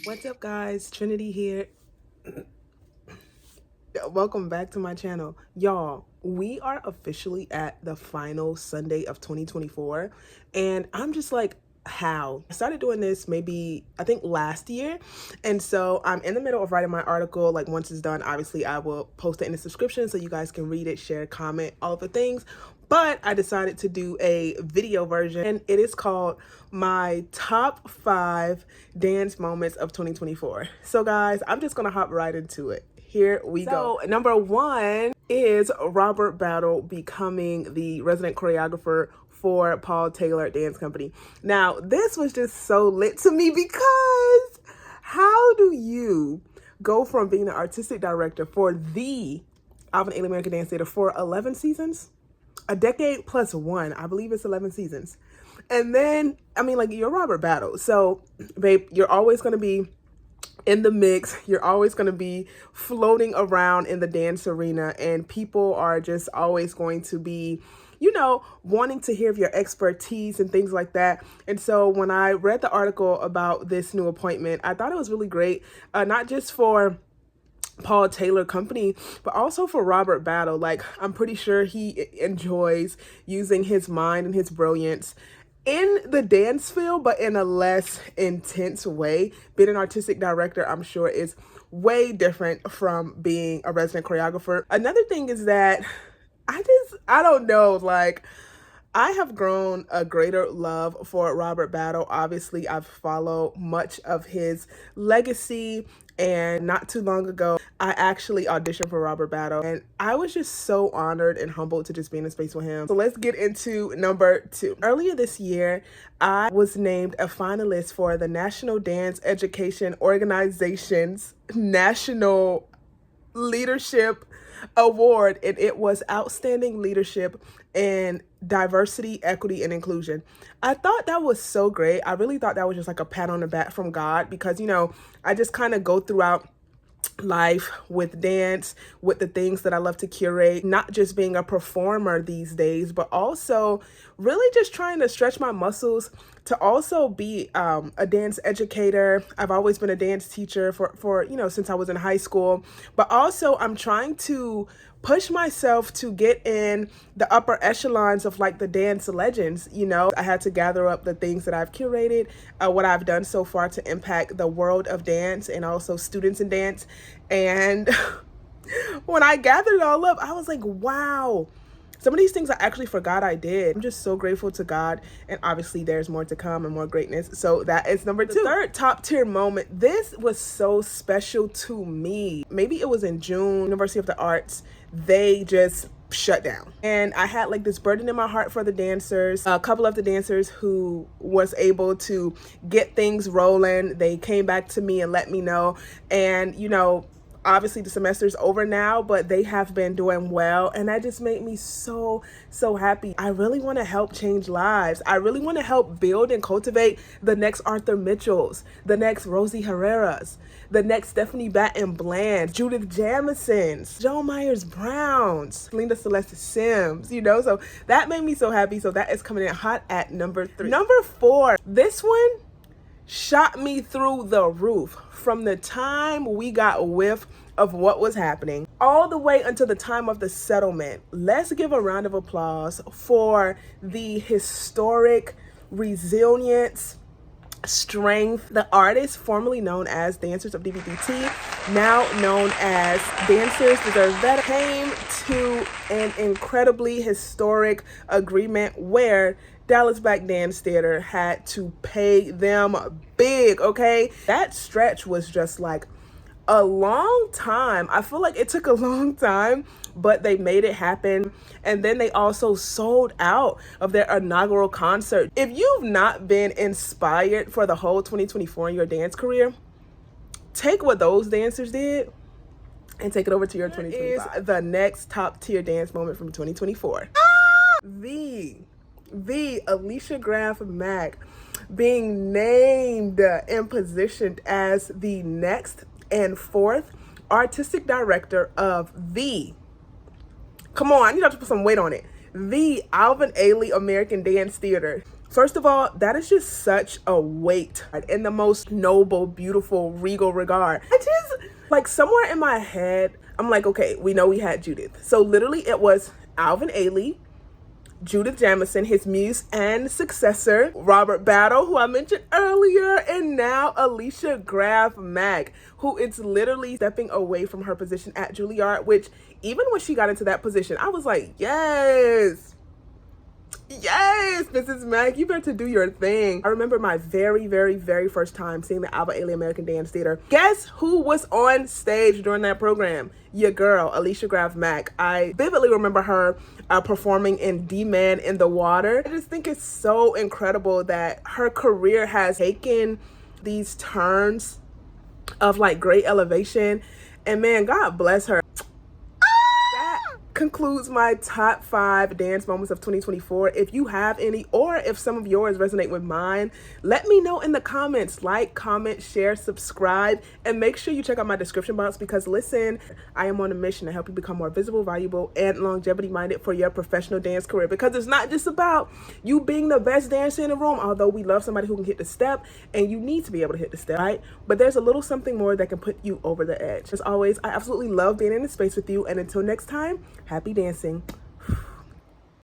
What's up, guys? Trinity here. Welcome back to my channel. Y'all, we are officially at the final Sunday of 2024, and I'm just like, how? I started doing this maybe, I think last year, and so I'm in the middle of writing my article. Like, once it's done, obviously I will post it in the description so you guys can read it, share, comment, all of the things. But I decided to do a video version, and it is called my top 5 dance moments of 2024. So guys, I'm just gonna hop right into it. Here we go. Number 1 is Robert Battle becoming the resident choreographer for Paul Taylor Dance Company. Now, this was just so lit to me because how do you go from being the artistic director for the Alvin Ailey American Dance Theater for 11 seasons? A decade plus 1, I believe it's 11 seasons. And then, I mean, like, you're Robert Battle. So, babe, you're always going to be in the mix. You're always going to be floating around in the dance arena, and people are just always going to be, you know, wanting to hear of your expertise and things like that. And so when I read the article about this new appointment, I thought it was really great, not just for Paul Taylor Company, but also for Robert Battle. Like, I'm pretty sure he enjoys using his mind and his brilliance in the dance field, but in a less intense way. Being an artistic director, I'm sure, is way different from being a resident choreographer. Another thing is that I don't know, like, I have grown a greater love for Robert Battle. Obviously, I've followed much of his legacy, and not too long ago, I actually auditioned for Robert Battle, and I was just so honored and humbled to just be in a space with him. So let's get into number 2. Earlier this year, I was named a finalist for the National Dance Education Organization's National Leadership Award, and it was Outstanding Leadership in Diversity, Equity, and Inclusion. I thought that was so great. I really thought that was just like a pat on the back from God, because, you know, I just kind of go throughout life with dance, with the things that I love to curate, not just being a performer these days, but also really just trying to stretch my muscles to also be a dance educator. I've always been a dance teacher for you know, since I was in high school, but also I'm trying to push myself to get in the upper echelons of like the dance legends. You know, I had to gather up the things that I've curated, what I've done so far to impact the world of dance and also students in dance. And when I gathered it all up, I was like, wow, some of these things I actually forgot I did. I'm just so grateful to God, and obviously there's more to come and more greatness. So that is number 2. The third top tier moment, this was so special to me. Maybe it was in June, University of the Arts, they just shut down. And I had like this burden in my heart for the dancers. A couple of the dancers who was able to get things rolling, they came back to me and let me know. And, you know, obviously the semester's over now, but they have been doing well, and that just made me so happy. I really want to help change lives. I really want to help build and cultivate the next Arthur Mitchells, the next Rosie Herreras, the next Stephanie Batten Bland, Judith Jamisons, Joan Myers Browns, Linda Celeste Sims, you know. So that made me so happy. So that is coming in hot at number 3. Number 4, this one shot me through the roof. From the time we got whiff of what was happening all the way until the time of the settlement. Let's give a round of applause for the historic resilience, strength, the artists formerly known as Dancers of DBDT, now known as Dancers Deserve Better, came to an incredibly historic agreement where Dallas Black Dance Theater had to pay them big, okay? That stretch was just like a long time. I feel like it took a long time, but they made it happen. And then they also sold out of their inaugural concert. If you've not been inspired for the whole 2024 in your dance career, take what those dancers did and take it over to your 2025. Is the next top tier dance moment from 2024. The Alicia Graf Mack being named and positioned as the next and 4th artistic director of come on, I need to put some weight on it, the Alvin Ailey American Dance Theater. First of all, that is just such a weight in the most noble, beautiful, regal regard. I just, like, somewhere in my head, I'm like, okay, we know we had Judith. So literally it was Alvin Ailey, Judith Jamison, his muse and successor, Robert Battle, who I mentioned earlier, and now Alicia Graf Mack, who is literally stepping away from her position at Juilliard, which even when she got into that position, I was like, yes, Mrs. Mack, you better do your thing. I remember my very, very, very first time seeing the Alvin Ailey American Dance Theater. Guess who was on stage during that program? Your girl, Alicia Graf Mack. I vividly remember her performing in D-Man in the Water. I just think it's so incredible that her career has taken these turns of like great elevation. And man, God bless her. Concludes my top 5 dance moments of 2024. If you have any, or if some of yours resonate with mine, let me know in the comments. Like, comment, share, subscribe, and make sure you check out my description box because listen, I am on a mission to help you become more visible, valuable, and longevity minded for your professional dance career, because it's not just about you being the best dancer in the room, although we love somebody who can hit the step, and you need to be able to hit the step, right? But there's a little something more that can put you over the edge. As always, I absolutely love being in this space with you, and until next time, happy dancing.